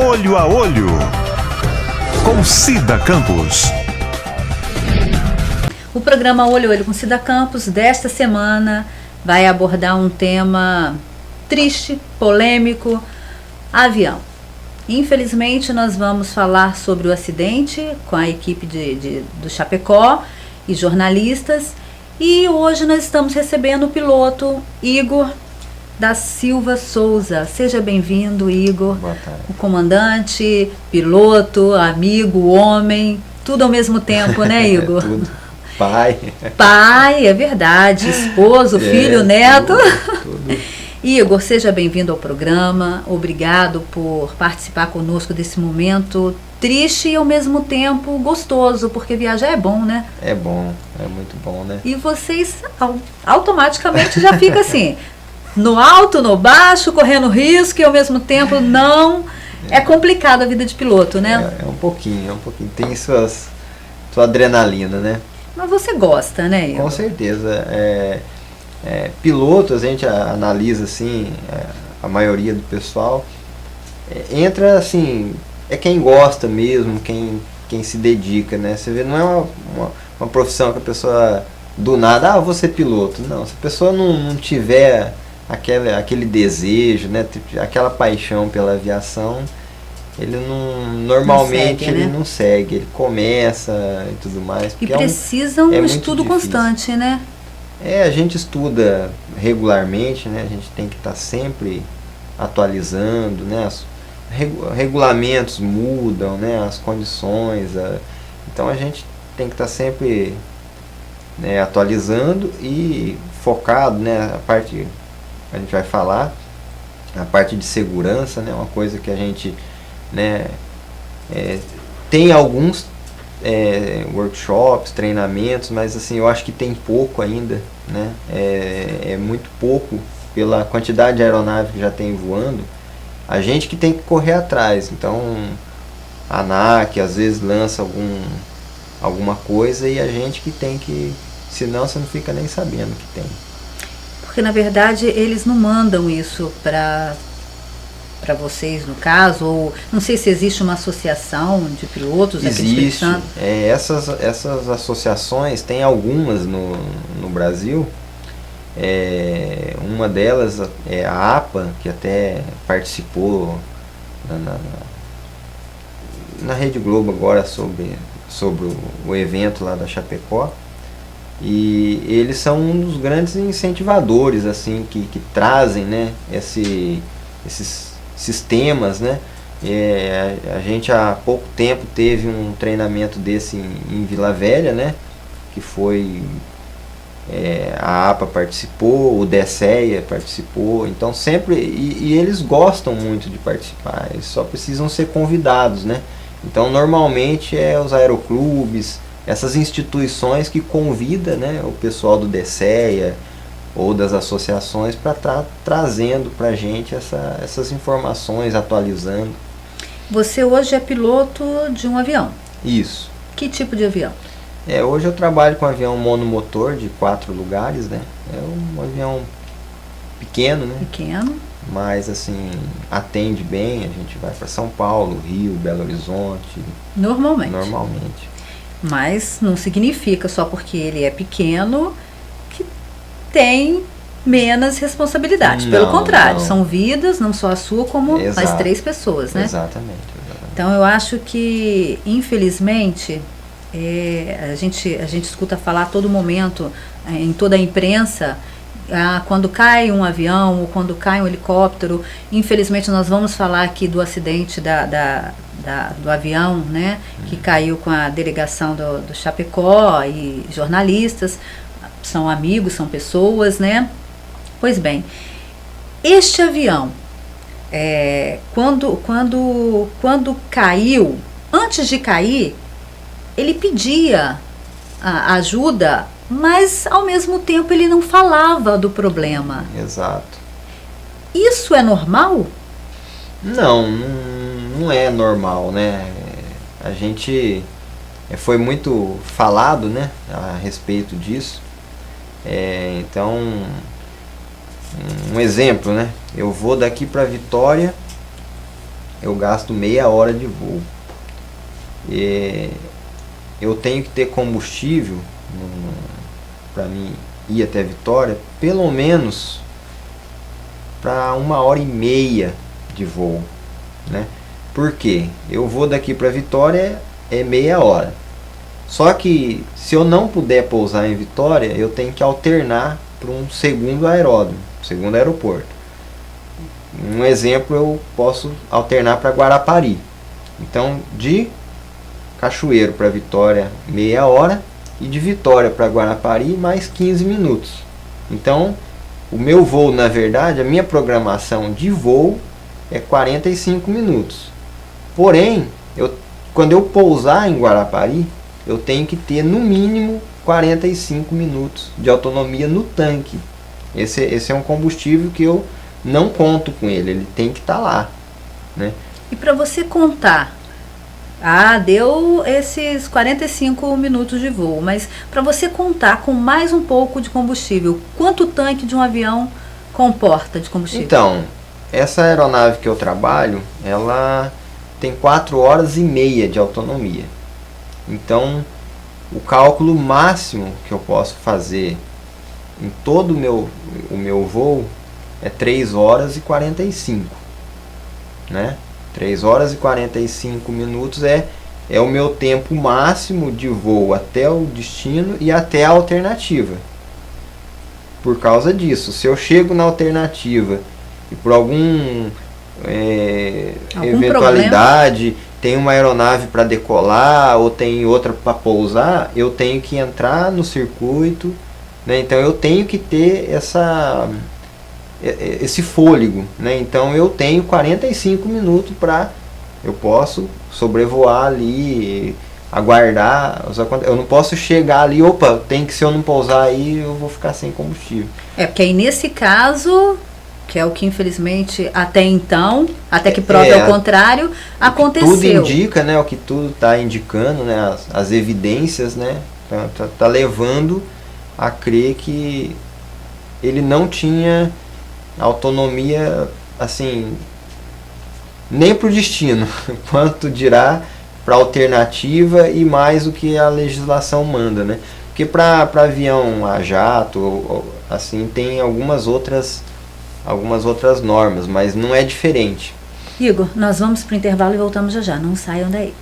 Olho a Olho, com Cida Campos. O programa Olho a Olho com Cida Campos desta semana vai abordar um tema triste, polêmico, avião. Infelizmente nós vamos falar sobre o acidente com a equipe do Chapecó e jornalistas, e hoje nós estamos recebendo o piloto Igor da Silva Souza. Seja bem-vindo, Igor. Boa tarde. O comandante, piloto, amigo, homem, tudo ao mesmo tempo, né, Igor? Tudo. Pai. Pai, é verdade. Esposo, filho, neto. Tudo. Igor, seja bem-vindo ao programa. Obrigado por participar conosco desse momento triste e ao mesmo tempo gostoso, porque viajar é bom, né? É bom, é muito bom, né? E vocês automaticamente já ficam assim, no alto, no baixo, correndo risco e ao mesmo tempo não. É complicado a vida de piloto, né? É um pouquinho. Tem sua adrenalina, né? Mas você gosta, né, Igor? Com certeza. Piloto, a gente analisa assim, a maioria do pessoal entra assim, é quem gosta mesmo, quem se dedica, né? Você vê, não é uma profissão que a pessoa do nada, vou ser piloto. Não, se a pessoa não tiver aquele desejo, né, aquela paixão pela aviação, ele normalmente segue, né? Ele não segue, ele começa e tudo mais. E precisa um estudo constante, né? A gente estuda regularmente, né? A gente tem que estar sempre atualizando, né? Os regulamentos mudam, né? As condições, então a gente tem que estar sempre, né, atualizando e focado, né? A gente vai falar, a parte de segurança, né? Uma coisa que a gente, né, tem alguns workshops, treinamentos, mas assim, eu acho que tem pouco ainda, né? É muito pouco pela quantidade de aeronave que já tem voando. A gente que tem que correr atrás. Então a ANAC às vezes lança alguma coisa e a gente que tem que, senão você não fica nem sabendo que tem. Porque na verdade eles não mandam isso para vocês, no caso, ou não sei se existe uma associação de pilotos aqui no Espírito Santo. Essas associações, tem algumas no Brasil. Uma delas é a APA, que até participou na Rede Globo agora sobre o evento lá da Chapecó. E eles são um dos grandes incentivadores, assim, que trazem, né, esses sistemas, né? A gente há pouco tempo teve um treinamento desse em Vila Velha, né? Que foi a APA participou, o DSEA participou, então sempre, e eles gostam muito de participar, eles só precisam ser convidados, né? Então normalmente os aeroclubes, essas instituições que convidam, né, o pessoal do DSEA ou das associações para trazendo para a gente essas informações, atualizando. Você hoje é piloto de um avião? Isso. Que tipo de avião? Hoje eu trabalho com um avião monomotor de 4 lugares, né? É um avião pequeno, né? Pequeno. Mas assim, atende bem, a gente vai para São Paulo, Rio, Belo Horizonte. Normalmente. Mas não significa só porque ele é pequeno que tem menos responsabilidade. Pelo contrário, são vidas, não só a sua, como as 3 pessoas, né? Exatamente. Então eu acho que, infelizmente, a gente escuta falar a todo momento, em toda a imprensa, quando cai um avião ou quando cai um helicóptero. Infelizmente nós vamos falar aqui do acidente do avião, né, que caiu com a delegação do Chapecó e jornalistas, são amigos, são pessoas, né? Pois bem, este avião, quando caiu, antes de cair, ele pedia a ajuda, mas ao mesmo tempo ele não falava do problema. Exato. Isso é normal? Não é normal, né? A gente foi muito falado, né, a respeito disso. Então, um exemplo, né? Eu vou daqui para Vitória eu gasto meia hora de voo. Eu tenho que ter combustível para mim ir até Vitória, pelo menos para 1h30 de voo, né? Por quê? Eu vou daqui para Vitória é meia hora. Só que se eu não puder pousar em Vitória, eu tenho que alternar para um segundo aeródromo, segundo aeroporto. Um exemplo, eu posso alternar para Guarapari. Então, de Cachoeiro para Vitória, meia hora, e de Vitória para Guarapari, mais 15 minutos. Então, o meu voo, na verdade, a minha programação de voo é 45 minutos. Porém, quando eu pousar em Guarapari, eu tenho que ter no mínimo 45 minutos de autonomia no tanque. Esse é um combustível que eu não conto com ele tem que estar lá, né? E para você contar, deu esses 45 minutos de voo, mas para você contar com mais um pouco de combustível, quanto o tanque de um avião comporta de combustível? Então, essa aeronave que eu trabalho, ela tem 4h30 de autonomia. Então, o cálculo máximo que eu posso fazer em todo o meu voo é 3h45, né? 3h45 minutos é o meu tempo máximo de voo até o destino e até a alternativa. Por causa disso, se eu chego na alternativa e por algum eventualidade tem uma aeronave para decolar ou tem outra para pousar, eu tenho que entrar no circuito, né? Então eu tenho que ter esse fôlego, né? Então eu tenho 45 minutos eu posso sobrevoar ali, aguardar. Eu não posso chegar ali, se eu não pousar aí eu vou ficar sem combustível. Porque aí nesse caso, que é o que infelizmente até então, até que prove ao contrário, aconteceu. Tudo indica, né? O que tudo está indicando, né? As evidências, né? Tá levando a crer que ele não tinha autonomia, assim, nem para o destino, quanto dirá para a alternativa e mais o que a legislação manda, né? Porque para avião a jato, assim, tem algumas outras normas, mas não é diferente. Igor, nós vamos para o intervalo e voltamos já. Não saiam daí.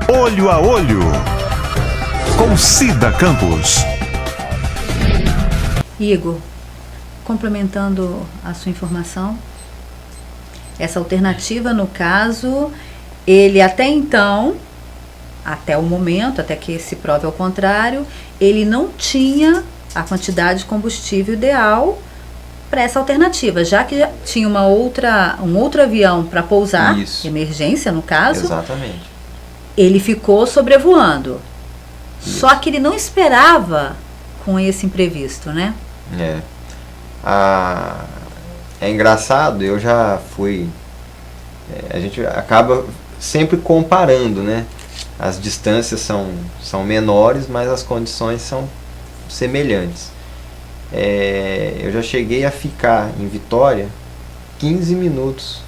Olho a Olho, com Cida Campos. Igor, complementando a sua informação, essa alternativa, no caso, ele até então, até o momento, até que se prove ao contrário, ele não tinha a quantidade de combustível ideal para essa alternativa, já que já tinha um outro avião para pousar, Isso. Emergência no caso. Exatamente. Ele ficou sobrevoando. Isso. Só que ele não esperava com esse imprevisto, né? É engraçado, eu já fui... a gente acaba sempre comparando, né? As distâncias são menores, mas as condições são semelhantes. Eu já cheguei a ficar em Vitória 15 minutos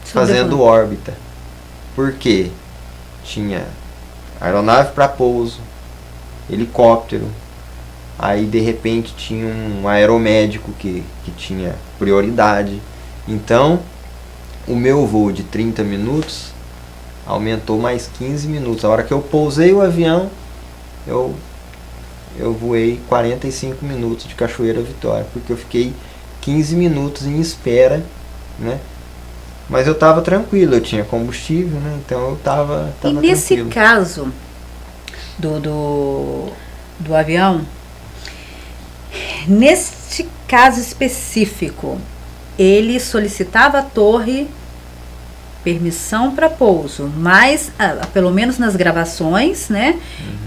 fazendo órbita. Por quê? Tinha aeronave para pouso, helicóptero, aí de repente tinha um aeromédico que tinha prioridade. Então, o meu voo de 30 minutos aumentou mais 15 minutos. A hora que eu pousei o avião, eu voei 45 minutos de Cachoeira a Vitória, porque eu fiquei 15 minutos em espera, né? Mas eu estava tranquilo, eu tinha combustível, né? Então eu estava tranquilo. E nesse caso do avião, neste caso específico, ele solicitava à torre permissão para pouso, mas pelo menos nas gravações, né,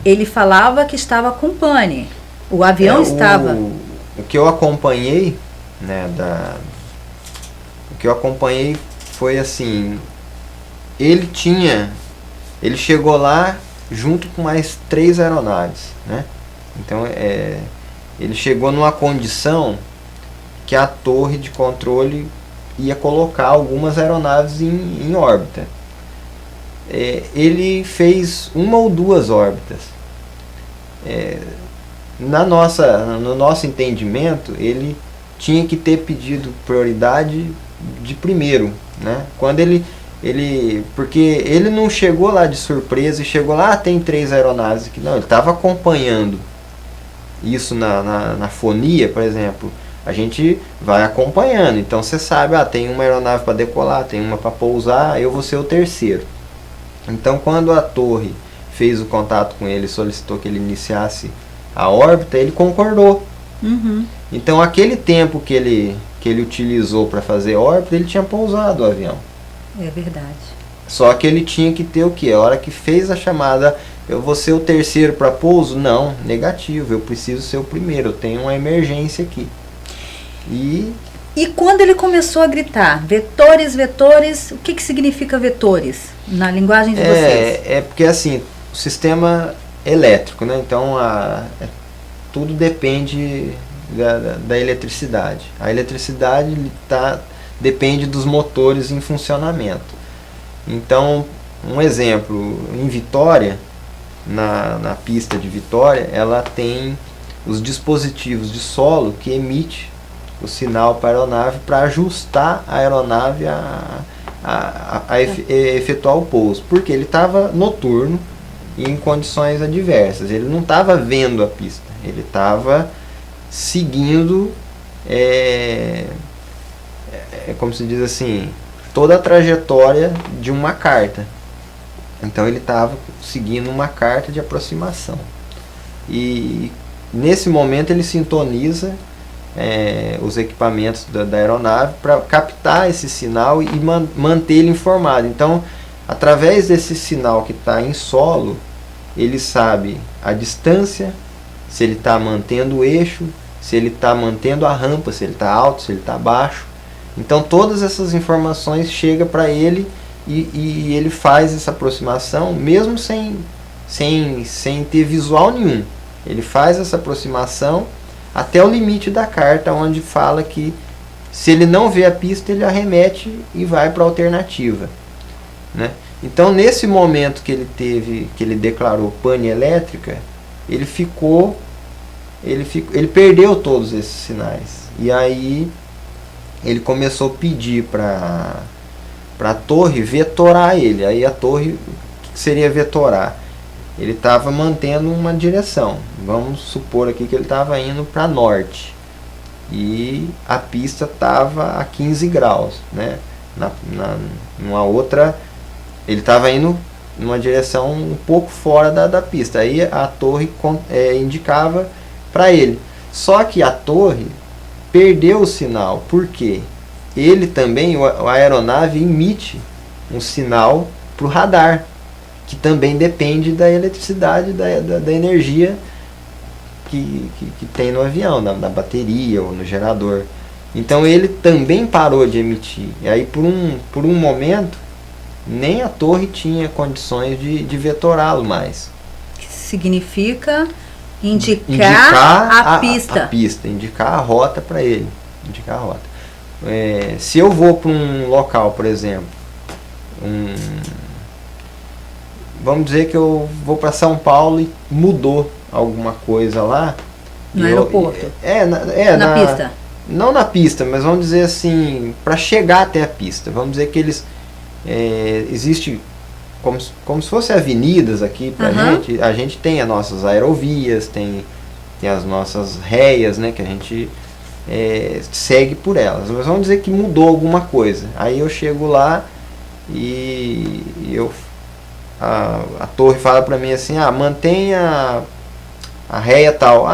ele falava que estava com pane. O avião estava... O que eu acompanhei, né, o que eu acompanhei foi assim, ele chegou lá junto com mais 3 aeronaves, né? Então ele chegou numa condição que a torre de controle ia colocar algumas aeronaves em órbita. Ele fez uma ou duas órbitas. No nosso entendimento, ele tinha que ter pedido prioridade de primeiro, né? Quando porque ele não chegou lá de surpresa e chegou lá, tem 3 aeronaves aqui. Não, ele estava acompanhando isso na fonia, por exemplo. A gente vai acompanhando, então você sabe, tem uma aeronave para decolar, tem uma para pousar, eu vou ser o terceiro. Então quando a torre fez o contato com ele, solicitou que ele iniciasse a órbita, ele concordou. Uhum. Então aquele tempo que ele utilizou para fazer órbita, ele tinha pousado o avião. É verdade. Só que ele tinha que ter o quê? A hora que fez a chamada, eu vou ser o terceiro para pouso? Não, negativo, eu preciso ser o primeiro, eu tenho uma emergência aqui. E quando ele começou a gritar, vetores, vetores, o que significa vetores na linguagem de vocês? Porque assim, o sistema elétrico, né? Então tudo depende da eletricidade. A eletricidade depende dos motores em funcionamento. Então, um exemplo, em Vitória, na pista de Vitória, ela tem os dispositivos de solo que emite o sinal para a aeronave para ajustar a aeronave a efetuar o pouso, porque ele estava noturno e em condições adversas, ele não estava vendo a pista, ele estava seguindo, como se diz assim, toda a trajetória de uma carta. Então ele estava seguindo uma carta de aproximação, e nesse momento ele sintoniza os equipamentos da aeronave para captar esse sinal e manter ele informado. Então, através desse sinal que está em solo, ele sabe a distância, se ele está mantendo o eixo, se ele está mantendo a rampa, se ele está alto, se ele está baixo. Então todas essas informações chegam para ele e ele faz essa aproximação mesmo sem ter visual nenhum. Ele faz essa aproximação até o limite da carta, onde fala que se ele não vê a pista, ele arremete e vai para a alternativa, né? Então nesse momento que ele declarou pane elétrica, ele perdeu todos esses sinais. E aí ele começou a pedir para a torre vetorar ele. Aí a torre, o que seria vetorar? Ele estava mantendo uma direção. Vamos supor aqui que ele estava indo para norte. E a pista estava a 15 graus. Né? Numa outra, ele estava indo numa direção um pouco fora da pista. Aí a torre indicava para ele. Só que a torre perdeu o sinal. Por quê? Ele também, a aeronave emite um sinal para o radar, que também depende da eletricidade, da energia que tem no avião, na bateria ou no gerador. Então ele também parou de emitir. E aí por um momento, nem a torre tinha condições de vetorá-lo mais. Significa indicar a pista. A pista, indicar a rota para ele. Indicar a rota. Se eu vou para um local, por exemplo, vamos dizer que eu vou para São Paulo e mudou alguma coisa lá. No aeroporto? Na pista? Não na pista, mas vamos dizer assim, para chegar até a pista. Vamos dizer que eles... existe como se fossem avenidas aqui pra gente. A gente tem as nossas aerovias, tem as nossas réias, né, que a gente segue por elas. Mas vamos dizer que mudou alguma coisa. Aí eu chego lá e a torre fala para mim assim, mantenha a réia tal.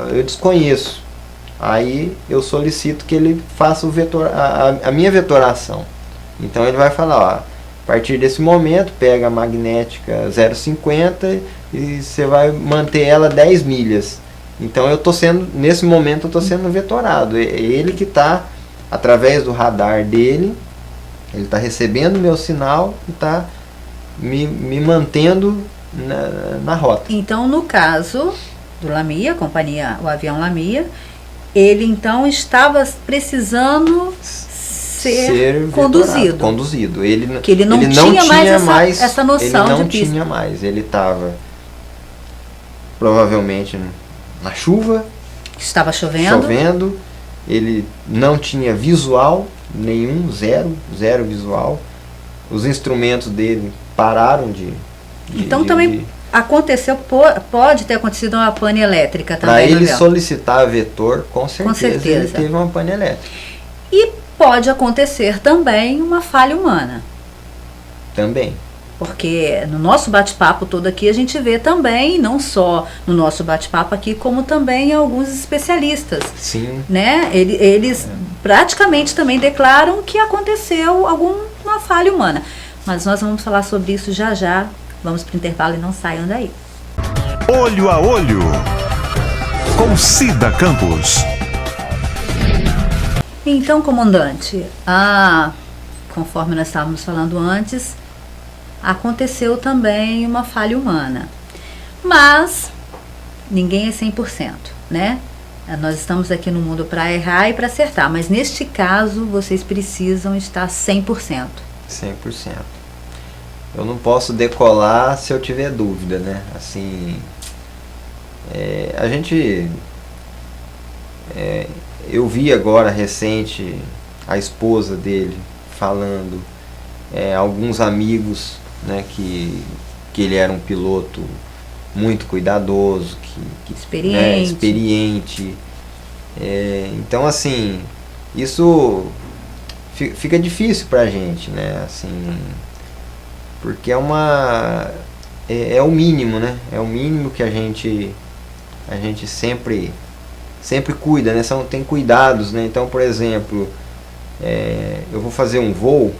Eu desconheço. Aí eu solicito que ele faça a minha vetoração. Então ele vai falar, a partir desse momento, pega a magnética 0,50 e você vai manter ela 10 milhas. Então nesse momento eu estou sendo vetorado. É ele que está, através do radar dele, ele está recebendo meu sinal e está me mantendo na rota. Então, no caso do Lamia, o avião Lamia, ele então estava precisando ser vetorado, conduzido. conduzido. Ele, Que ele não tinha mais essa noção ele não de pista. tinha mais. Ele estava provavelmente na chuva, Estava chovendo. Ele não tinha visual nenhum, zero visual. Os instrumentos dele pararam de Então também aconteceu, pode ter acontecido uma pane elétrica também. Para ele Gabriel. solicitar vetor, com certeza ele teve uma pane elétrica. E pode acontecer também uma falha humana. Também. Porque no nosso bate-papo todo aqui a gente vê também, não só no nosso bate-papo aqui, como também alguns especialistas. Sim. Né? Eles praticamente também declaram que aconteceu alguma falha humana. Mas nós vamos falar sobre isso já já. Vamos para o intervalo e não saiam daí. Olho a Olho, com Cida Campos. Então, comandante, conforme nós estávamos falando antes, aconteceu também uma falha humana. Mas ninguém é 100%, né? Nós estamos aqui no mundo para errar e para acertar, mas neste caso vocês precisam estar 100%. 100%. Eu não posso decolar se eu tiver dúvida, né? Assim, a gente... eu vi agora recente a esposa dele falando, alguns amigos, né, que ele era um piloto muito cuidadoso, experiente. Então, assim, isso fica difícil pra gente, né? Assim, porque é o mínimo, né? É o mínimo que a gente sempre cuida, né? Tem cuidados, né? Então, por exemplo, eu vou fazer um voo,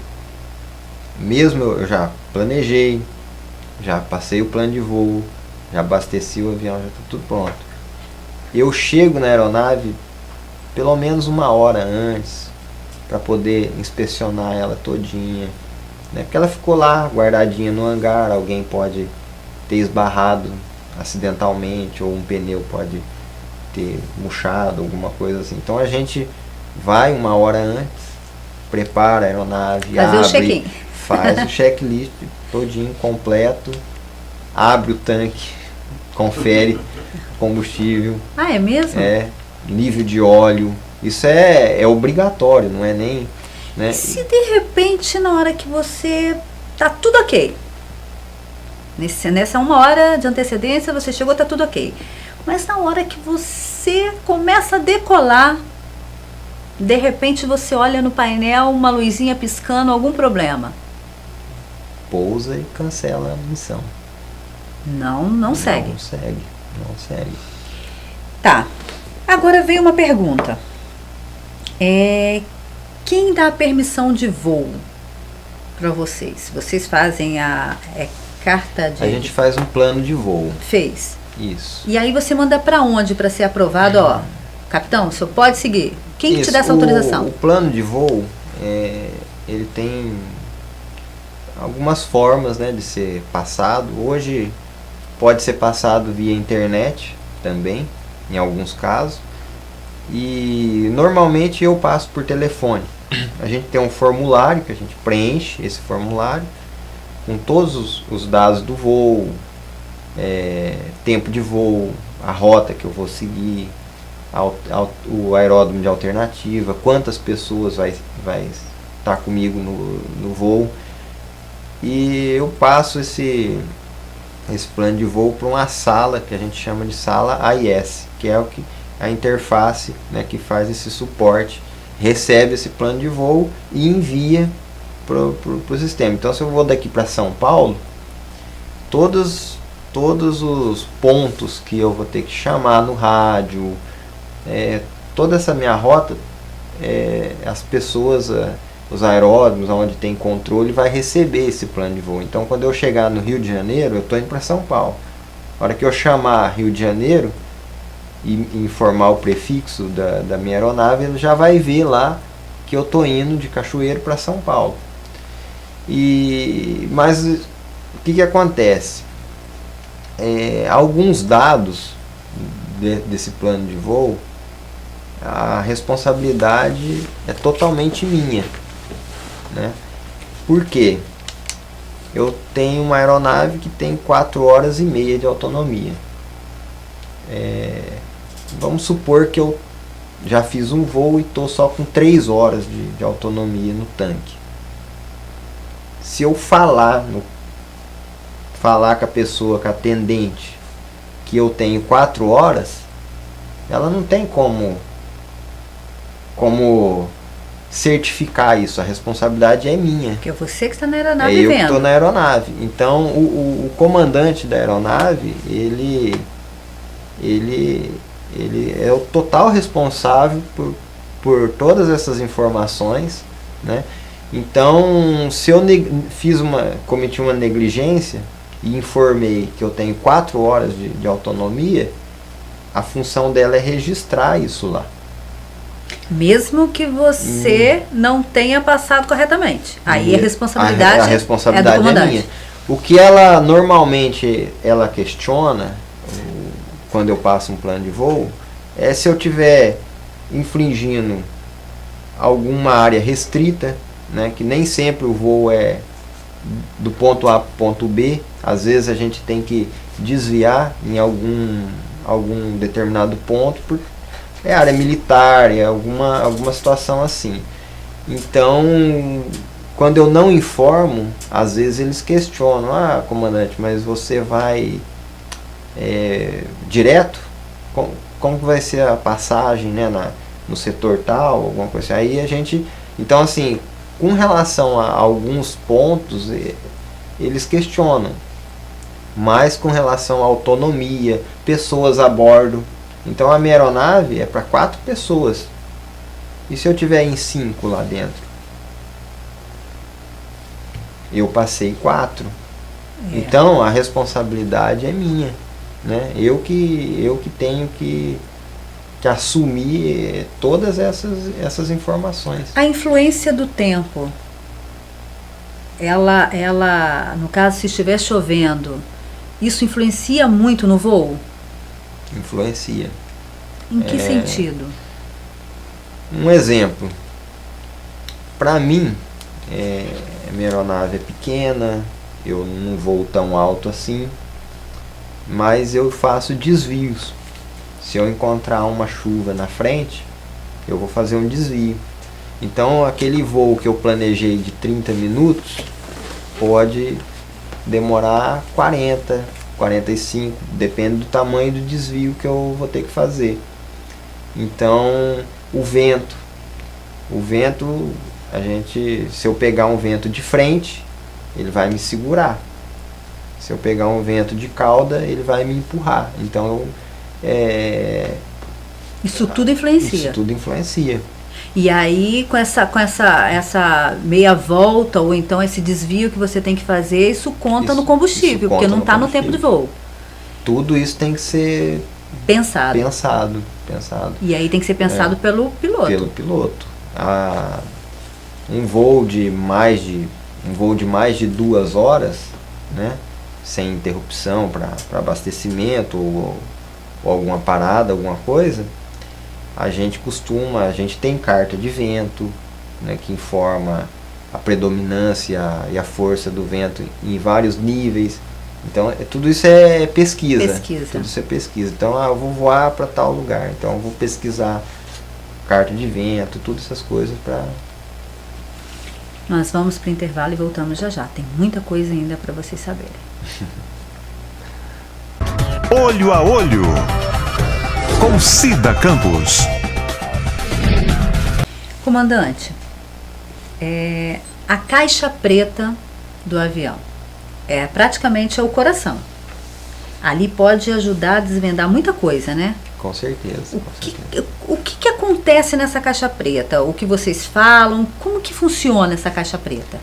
mesmo eu já planejei, já passei o plano de voo, já abasteci o avião, já está tudo pronto. Eu chego na aeronave pelo menos 1 hora antes para poder inspecionar ela todinha, né? Porque ela ficou lá guardadinha no hangar, alguém pode ter esbarrado acidentalmente, ou um pneu pode ter murchado, alguma coisa assim. Então a gente vai 1 hora antes, prepara a aeronave, fazer o check-in, faz o checklist todinho completo, abre o tanque, confere combustível. É mesmo? Nível de óleo. Isso é obrigatório, não é nem... né? Se de repente na hora que você tá tudo ok, nessa 1 hora de antecedência você chegou, tá tudo ok, mas na hora que você começa a decolar, de repente você olha no painel uma luzinha piscando, algum problema? Pousa e cancela a missão. Não segue. Não segue. Tá. Agora veio uma pergunta. Quem dá a permissão de voo para vocês? Vocês fazem a carta de... A gente faz um plano de voo. Fez. Isso. E aí você manda para onde para ser aprovado? Ó, capitão, o senhor pode seguir. Quem que te dá essa autorização? O plano de voo, ele tem algumas formas, né, de ser passado. Hoje pode ser passado via internet também, em alguns casos. E normalmente eu passo por telefone. A gente tem um formulário que a gente preenche, esse formulário, com todos os dados do voo, tempo de voo, a rota que eu vou seguir, o aeródromo de alternativa, quantas pessoas vai estar comigo no voo. E eu passo esse plano de voo para uma sala que a gente chama de sala AIS, que é a interface, né, que faz esse suporte, recebe esse plano de voo e envia para o sistema. Então, se eu vou daqui para São Paulo, todos os pontos que eu vou ter que chamar no rádio, toda essa minha rota, as pessoas, os aeródromos onde tem controle, vai receber esse plano de voo. Então, quando eu chegar no Rio de Janeiro, eu estou indo para São Paulo. Na hora que eu chamar Rio de Janeiro e informar o prefixo da minha aeronave, ele já vai ver lá que eu estou indo de Cachoeiro para São Paulo. Mas o que acontece? Alguns dados desse plano de voo, a responsabilidade é totalmente minha. né? Por quê? Eu tenho uma aeronave que tem 4 horas e meia de autonomia. Vamos supor que eu já fiz um voo e estou só com 3 horas de autonomia no tanque. Se eu falar com a pessoa, com a atendente, que eu tenho 4 horas, ela não tem como certificar isso. A responsabilidade é minha. Porque é você que está na aeronave eu vendo. que estou na aeronave. Então, o comandante da aeronave, ele é o total responsável por todas essas informações, né? Então, se eu cometi uma negligência e informei que eu tenho 4 horas de autonomia, a função dela é registrar isso lá. Mesmo que você não tenha passado corretamente. Aí a responsabilidade, a responsabilidade é do comandante. minha. O que ela normalmente questiona quando eu passo um plano de voo é se eu estiver infringindo alguma área restrita, né, que nem sempre o voo é do ponto A para o ponto B. Às vezes a gente tem que desviar em algum determinado ponto, porque é área militar, é alguma situação assim. Então, quando eu não informo, às vezes eles questionam: ah, comandante, mas você vai direto? Como que vai ser a passagem, né, no setor tal, alguma coisa assim. Aí a gente, então assim, com relação a alguns pontos, eles questionam, mas com relação à autonomia, pessoas a bordo. Então a minha aeronave é para 4 pessoas. E se eu tiver em 5 lá dentro? Eu passei 4. Então a responsabilidade é minha, né? Eu que tenho que assumir todas essas informações. A influência do tempo, ela, no caso, se estiver chovendo, isso influencia muito no voo? Influencia. Em que sentido? Um exemplo. Para mim, minha aeronave é pequena, eu não vou tão alto assim, mas eu faço desvios. Se eu encontrar uma chuva na frente, eu vou fazer um desvio. Então aquele voo que eu planejei de 30 minutos pode demorar 40, 45, depende do tamanho do desvio que eu vou ter que fazer. Então o vento, se eu pegar um vento de frente, ele vai me segurar. Se eu pegar um vento de cauda, ele vai me empurrar. Então isso tudo influencia. Isso tudo influencia. E aí, com essa meia volta, ou então esse desvio que você tem que fazer, isso conta no combustível, porque não está no tempo de voo. Tudo isso tem que ser pensado. Pensado. E aí tem que ser pensado pelo piloto. Pelo piloto. Um voo de mais de 2 horas, né, sem interrupção para abastecimento ou alguma parada, alguma coisa, a gente tem carta de vento, né, que informa a predominância e a força do vento em vários níveis. Então tudo isso é pesquisa. Tudo isso é pesquisa. Então eu vou voar para tal lugar, então eu vou pesquisar carta de vento, todas essas coisas para... Nós vamos para o intervalo e voltamos já já. Tem muita coisa ainda para vocês saberem. Olho a Olho, com Cida Campos. Comandante, a caixa preta do avião praticamente é o coração. Ali pode ajudar a desvendar muita coisa, né? Com certeza. O que acontece nessa caixa preta? O que vocês falam? Como que funciona essa caixa preta?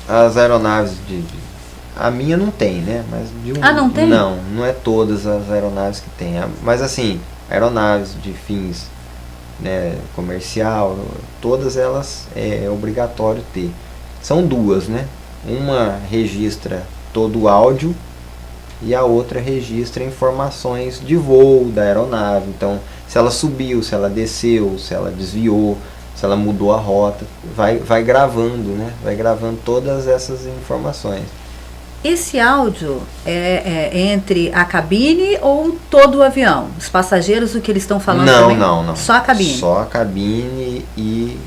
As aeronaves a minha não tem, né? Mas não tem? Não é todas as aeronaves que tem. Mas assim, aeronaves de fins, né, comercial, todas elas é obrigatório ter. São 2, né? Uma registra todo o áudio e a outra registra informações de voo da aeronave. Então, se ela subiu, se ela desceu, se ela desviou, se ela mudou a rota, vai gravando, né? Vai gravando todas essas informações. Esse áudio é entre a cabine ou todo o avião? Os passageiros, o que eles estão falando também? Não. Só a cabine? Só a cabine e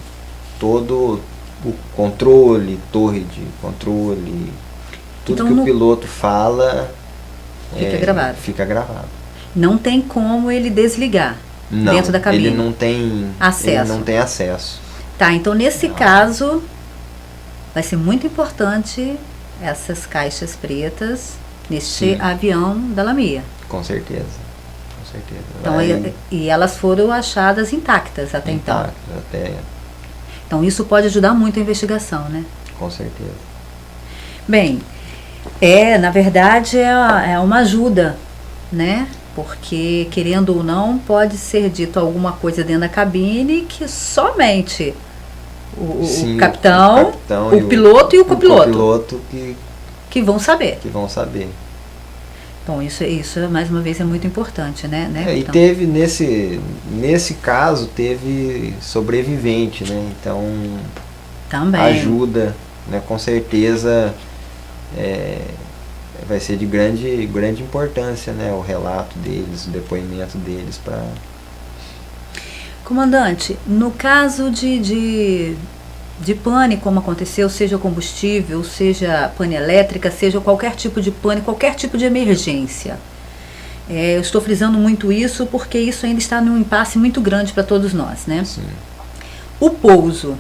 todo o controle, torre de controle, tudo Então, que o piloto fala fica gravado. gravado. Não tem como ele desligar dentro da cabine? Ele não tem acesso. Ele não tem acesso. Tá, então nesse caso vai ser muito importante essas caixas pretas neste avião da Lamia. Com certeza. Então, e elas foram achadas intactas até então. Então isso pode ajudar muito a investigação, né? Com certeza. Bem, na verdade é uma ajuda, né? Porque, querendo ou não, pode ser dito alguma coisa dentro da cabine que somente o capitão, o piloto e o copiloto que vão saber. Bom, isso mais uma vez é muito importante, né? E teve, nesse caso, teve sobrevivente, né? Então, também ajuda, né? Com certeza vai ser de grande importância, né? O relato deles, o depoimento deles para... Comandante, no caso de pane, como aconteceu, seja combustível, seja pane elétrica, seja qualquer tipo de pane, qualquer tipo de emergência. Eu estou frisando muito isso porque isso ainda está num impasse muito grande para todos nós, né? Sim. O pouso.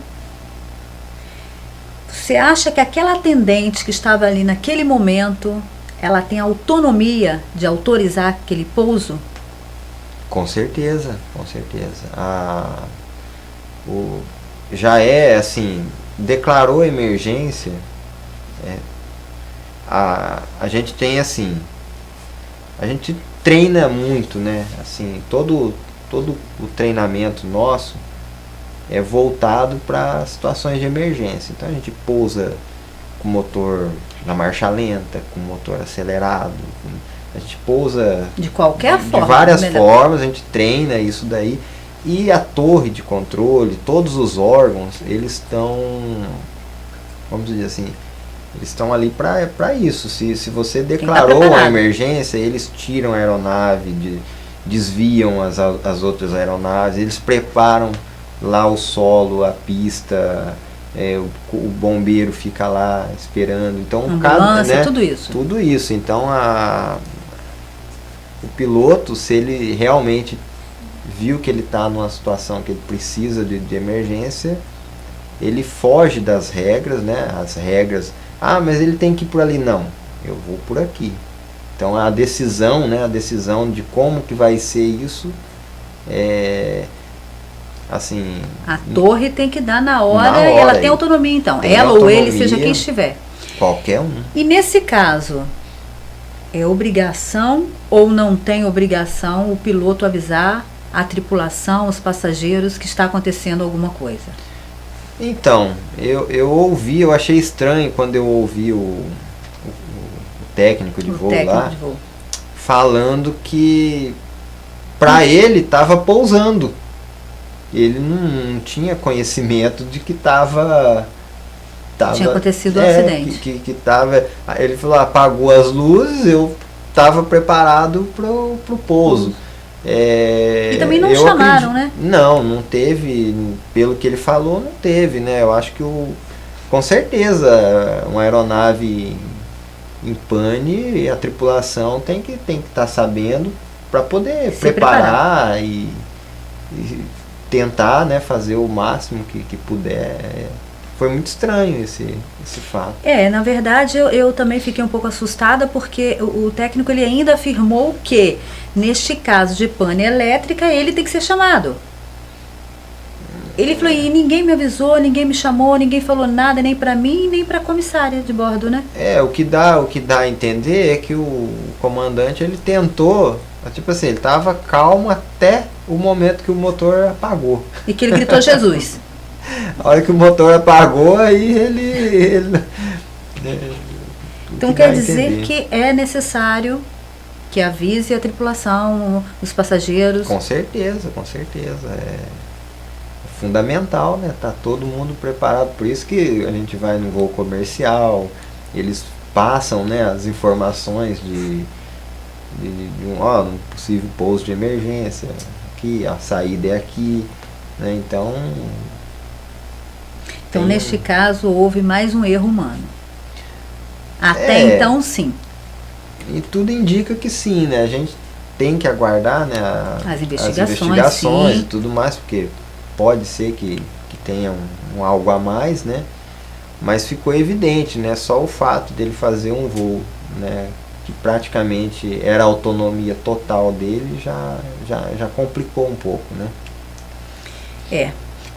Você acha que aquela atendente que estava ali naquele momento, ela tem autonomia de autorizar aquele pouso? Com certeza. Já é assim, declarou emergência, a gente tem assim, a gente treina muito, né? Assim, todo o treinamento nosso é voltado para situações de emergência. Então a gente pousa com motor na marcha lenta, com motor acelerado, a gente pousa de qualquer forma, de várias formas, a gente treina isso daí. E a torre de controle, todos os órgãos, eles estão, vamos dizer assim, eles estão ali para isso. Se você declarou a emergência, eles tiram a aeronave, desviam as outras aeronaves, eles preparam lá o solo, a pista, o bombeiro fica lá esperando. Então, ambulância, tudo isso. Tudo isso. Então, o piloto, se ele realmente viu que ele está numa situação que ele precisa de emergência, ele foge das regras, né? As regras, mas ele tem que ir por ali. Não, eu vou por aqui. Então a decisão, né? A decisão de como que vai ser isso, assim... A torre tem que dar na hora e ela tem autonomia então. Ela ou ele, seja quem estiver. Qualquer um. E nesse caso, é obrigação ou não tem obrigação o piloto avisar a tripulação, os passageiros que está acontecendo alguma coisa? Então, eu achei estranho quando eu ouvi o técnico de voo lá falando que para ele estava pousando. Ele não tinha conhecimento de que tinha acontecido um acidente. Que tava, ele falou, apagou as luzes, eu estava preparado para o pouso. E também não chamaram, né? Não teve, pelo que ele falou, não teve, né? Eu acho que com certeza uma aeronave em pane, a tripulação tem que estar sabendo para poder preparar e tentar, né, fazer o máximo que puder. Foi muito estranho esse fato. Na verdade eu também fiquei um pouco assustada porque o técnico ele ainda afirmou que neste caso de pane elétrica ele tem que ser chamado. Ele falou, e ninguém me avisou, ninguém me chamou, ninguém falou nada, nem para mim, nem para a comissária de bordo, né? O que dá a entender é que o comandante ele tentou, tipo assim, ele estava calmo até o momento que o motor apagou. E que ele gritou Jesus. A hora que o motor apagou, aí ele então quer dizer que é necessário que avise a tripulação, os passageiros? Com certeza. É fundamental, né? Tá todo mundo preparado, por isso que a gente vai no voo comercial, eles passam, né, as informações de um possível pouso de emergência, aqui, a saída é aqui, né? Então, neste caso, houve mais um erro humano. Até então, sim. E tudo indica que sim, né? A gente tem que aguardar, né, as investigações e tudo mais, porque pode ser que tenha algo a mais, né? Mas ficou evidente, né? Só o fato dele fazer um voo, né, que praticamente era a autonomia total dele, já complicou um pouco, né?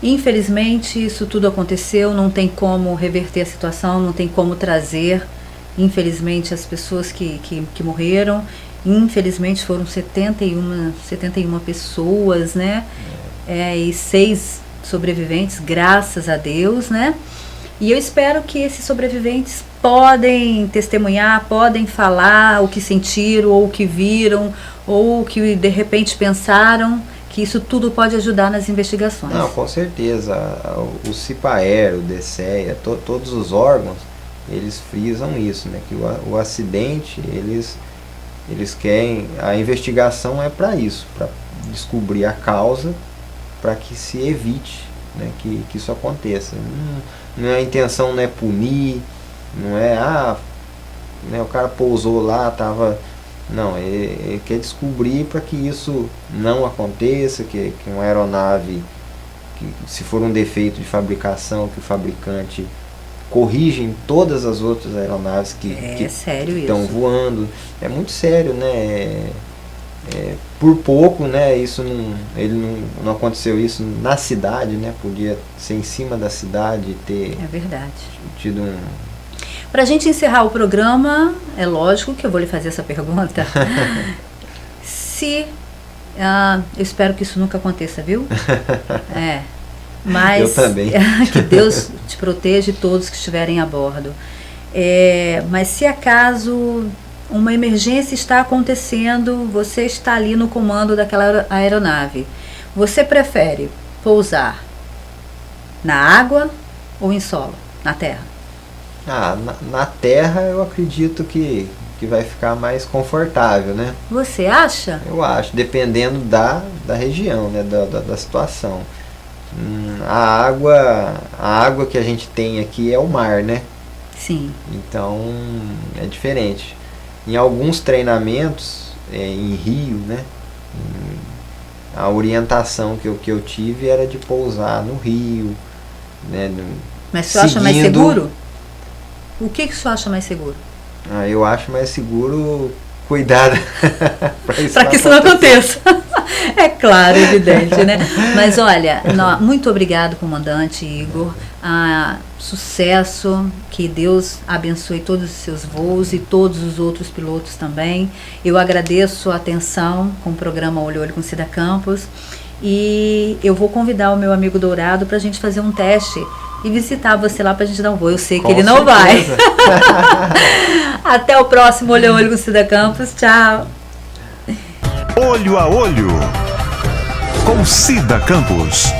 Infelizmente isso tudo aconteceu, não tem como reverter a situação, não tem como trazer, infelizmente, as pessoas que morreram. Infelizmente foram 71 pessoas, né? E 6 sobreviventes, graças a Deus, né? E eu espero que esses sobreviventes podem testemunhar, podem falar o que sentiram, ou o que viram, ou o que de repente pensaram, que isso tudo pode ajudar nas investigações. Não, com certeza. O CIPAER, o DSEA, todos os órgãos, eles frisam isso, né? Que o acidente, eles querem, a investigação é para isso, para descobrir a causa, para que se evite, né, que isso aconteça. A intenção não é punir, não é, né, o cara pousou lá, não, ele quer descobrir para que isso não aconteça, que uma aeronave, que se for um defeito de fabricação, que o fabricante corrige em todas as outras aeronaves que estão voando. É muito sério, né? Por pouco, né? Não aconteceu isso na cidade, né? Podia ser em cima da cidade e ter tido um... Para a gente encerrar o programa, é lógico que eu vou lhe fazer essa pergunta. Eu espero que isso nunca aconteça, viu? Mas eu também. Que Deus te proteja e todos que estiverem a bordo. Mas se acaso uma emergência está acontecendo, você está ali no comando daquela aeronave, você prefere pousar na água ou em solo, na terra? Na terra eu acredito que vai ficar mais confortável, né? Você acha? Eu acho, dependendo da região, né? Da situação. A água que a gente tem aqui é o mar, né? Sim. Então é diferente. Em alguns treinamentos em rio, né? A orientação que eu tive era de pousar no rio, né? Mas você acha mais seguro? O que você acha mais seguro? Eu acho mais seguro cuidar para que isso não aconteça. É claro, evidente, né? Mas olha, muito obrigado, comandante Igor. Sucesso, que Deus abençoe todos os seus voos e todos os outros pilotos também. Eu agradeço a atenção com o programa Olho a Olho com Cida Campos. E eu vou convidar o meu amigo Dourado para a gente fazer um teste e visitar você lá para a gente dar um voo. Eu sei que ele não vai. Até o próximo Olho a Olho com Cida Campos. Tchau. Olho a Olho com Cida Campos.